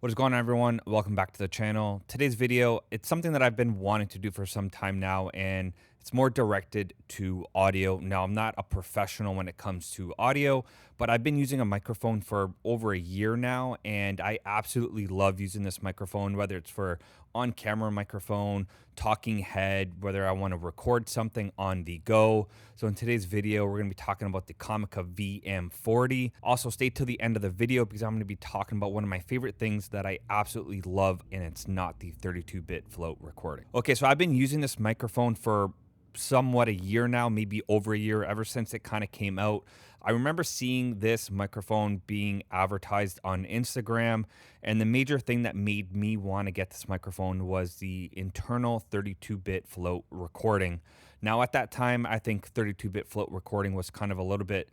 What is going on, everyone? Welcome back to the channel. Today's video, it's something that I've been wanting to do for some time now, and it's more directed to audio. Now, I'm not a professional when it comes to audio, but I've been using a microphone for over a year now, and I absolutely love using this microphone, whether it's for on-camera microphone, talking head, whether I want to record something on the go. So in today's video, we're going to be talking about the Comica VM40. Also, stay till the end of the video because I'm going to be talking about one of my favorite things that I absolutely love, and it's not the 32-bit float recording. Okay, so I've been using this microphone for somewhat a year now, maybe over a year, ever since it kind of came out. I remember seeing this microphone being advertised on Instagram, and the major thing that made me want to get this microphone was the internal 32-bit float recording. Now, at that time, I think 32-bit float recording was kind of a little bit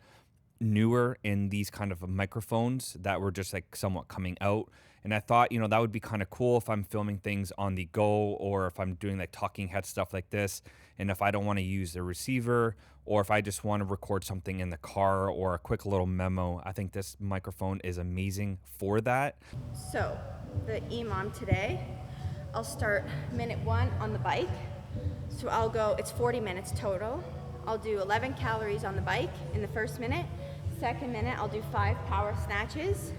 newer in these kind of microphones that were just like somewhat coming out. And I thought, that would be kind of cool if I'm filming things on the go, or if I'm doing like talking head stuff like this. And if I don't want to use the receiver, or if I just want to record something in the car or a quick little memo, I think this microphone is amazing for that. So the EMOM today, I'll start minute 1 on the bike. So I'll go, it's 40 minutes total. I'll do 11 calories on the bike in the first minute. Second minute, I'll do 5 power snatches.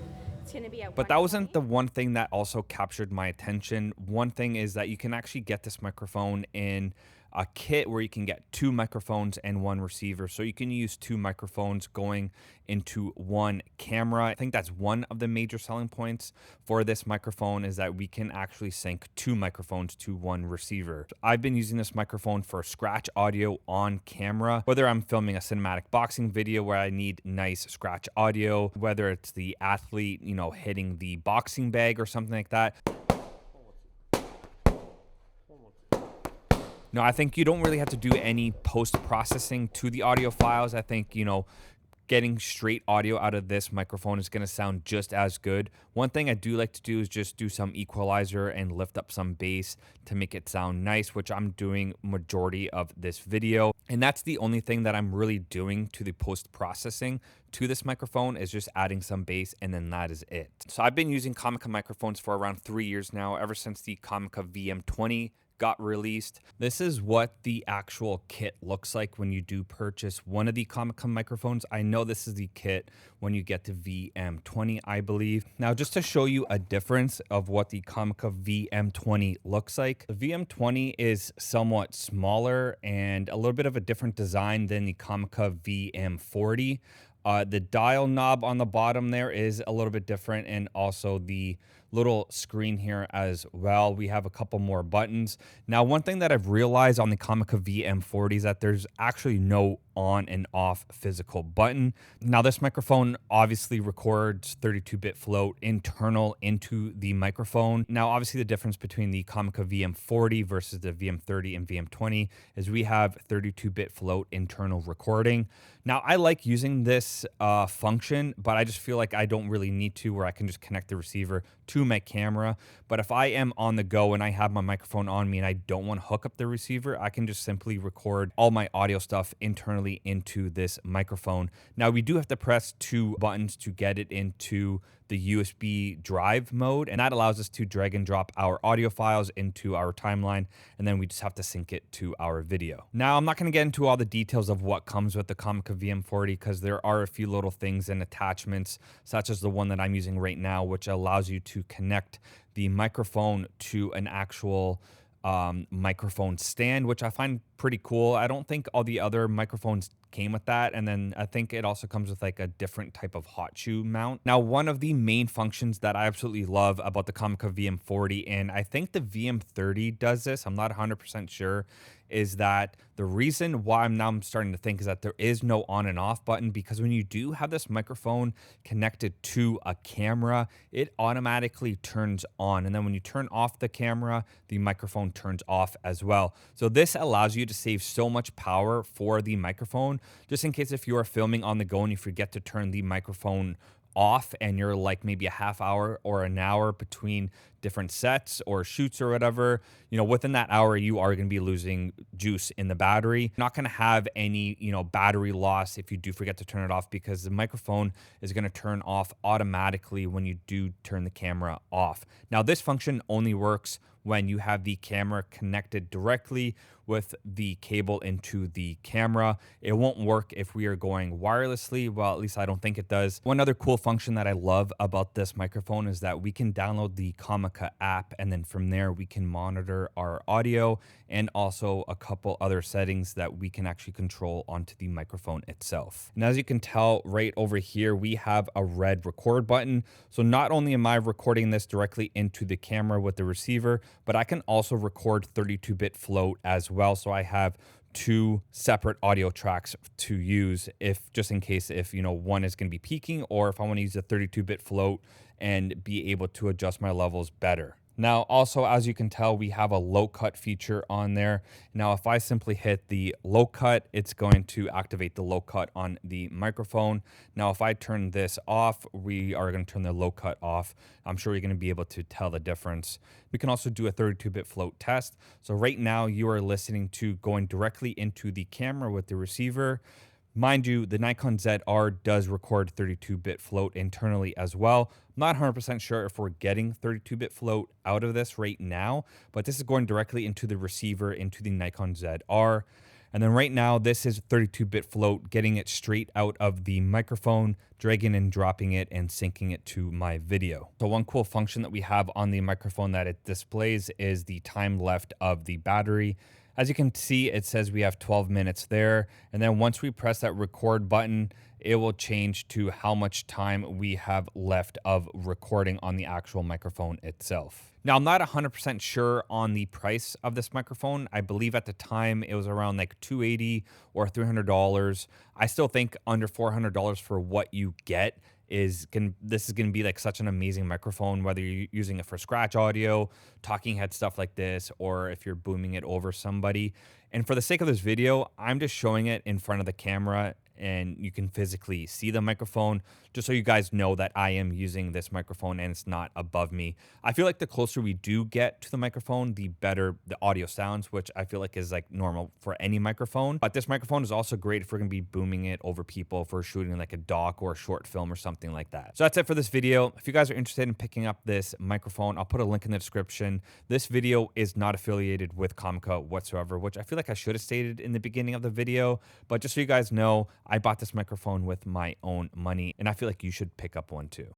It's gonna be at But that wasn't 120. the one thing that also captured my attention. One thing is that you can actually get this microphone in a kit where you can get 2 microphones and 1 receiver. So you can use 2 microphones going into 1 camera. I think that's one of the major selling points for this microphone, is that we can actually sync 2 microphones to 1 receiver. I've been using this microphone for scratch audio on camera, whether I'm filming a cinematic boxing video where I need nice scratch audio, whether it's the athlete, hitting the boxing bag or something like that. No, I think you don't really have to do any post-processing to the audio files. I think, getting straight audio out of this microphone is going to sound just as good. One thing I do like to do is just do some equalizer and lift up some bass to make it sound nice, which I'm doing majority of this video. And that's the only thing that I'm really doing to the post-processing to this microphone, is just adding some bass, and then that is it. So I've been using Comica microphones for around 3 years now, ever since the Comica VM20 got released. This is what the actual kit looks like when you do purchase one of the Comica microphones. I know this is the kit when you get to VM20, I believe. Now, just to show you a difference of what the Comica VM20 looks like, the VM20 is somewhat smaller and a little bit of a different design than the Comica VM40. The dial knob on the bottom there is a little bit different, and also the little screen here as well. We have a couple more buttons. Now, one thing that I've realized on the Comica VM40 is that there's actually no on and off physical button. Now, this microphone obviously records 32-bit float internal into the microphone. Now, obviously the difference between the Comica VM40 versus the VM30 and VM20 is we have 32-bit float internal recording. Now, I like using this function, but I just feel like I don't really need to, where I can just connect the receiver to my camera. But if I am on the go and I have my microphone on me and I don't want to hook up the receiver, I can just simply record all my audio stuff internally into this microphone. Now, we do have to press 2 buttons to get it into the USB drive mode, and that allows us to drag and drop our audio files into our timeline, and then we just have to sync it to our video. Now, I'm not going to get into all the details of what comes with the Comica VM40, because there are a few little things and attachments, such as the one that I'm using right now, which allows you to connect the microphone to an actual microphone stand, which I find pretty cool. I don't think all the other microphones came with that. And then I think it also comes with like a different type of hot shoe mount. Now, one of the main functions that I absolutely love about the Comica VM40, and I think the VM30 does this, I'm not 100% sure, is that the reason why I'm starting to think is that there is no on and off button, because when you do have this microphone connected to a camera, it automatically turns on. And then when you turn off the camera, the microphone turns off as well. So this allows you to save so much power for the microphone, just in case if you are filming on the go and you forget to turn the microphone off and you're like maybe a half hour or an hour between different sets or shoots or whatever, within that hour, you are going to be losing juice in the battery. You're not going to have any, battery loss if you do forget to turn it off, because the microphone is going to turn off automatically when you do turn the camera off. Now, this function only works when you have the camera connected directly with the cable into the camera. It won't work if we are going wirelessly. Well, at least I don't think it does. One other cool function that I love about this microphone is that we can download the Comica app, and then from there we can monitor our audio and also a couple other settings that we can actually control onto the microphone itself. And as you can tell right over here, we have a red record button. So not only am I recording this directly into the camera with the receiver, but I can also record 32-bit float as well. So I have two separate audio tracks to use, if just in case if one is going to be peaking, or if I want to use a 32-bit float and be able to adjust my levels better. Now, also, as you can tell, we have a low cut feature on there. Now, if I simply hit the low cut, it's going to activate the low cut on the microphone. Now, if I turn this off, we are going to turn the low cut off. I'm sure you're going to be able to tell the difference. We can also do a 32-bit float test. So right now you are listening to going directly into the camera with the receiver. Mind you, the Nikon ZR does record 32-bit float internally as well. I'm not 100% sure if we're getting 32-bit float out of this right now, but this is going directly into the receiver, into the Nikon ZR. And then right now, this is 32-bit float, getting it straight out of the microphone, dragging and dropping it and syncing it to my video. So one cool function that we have on the microphone that it displays is the time left of the battery. As you can see, it says we have 12 minutes there. And then once we press that record button, it will change to how much time we have left of recording on the actual microphone itself. Now, I'm not 100% sure on the price of this microphone. I believe at the time it was around like $280 or $300. I still think under $400 for what you get this is gonna be like such an amazing microphone, whether you're using it for scratch audio, talking head stuff like this, or if you're booming it over somebody. And for the sake of this video, I'm just showing it in front of the camera and you can physically see the microphone, just so you guys know that I am using this microphone and it's not above me. I feel like the closer we do get to the microphone, the better the audio sounds, which I feel like is like normal for any microphone. But this microphone is also great if we're gonna be booming it over people, if we're shooting like a doc or a short film or something like that. So that's it for this video. If you guys are interested in picking up this microphone, I'll put a link in the description. This video is not affiliated with Comica whatsoever, which I feel like I should have stated in the beginning of the video, but just so you guys know, I bought this microphone with my own money, and I feel like you should pick up one too.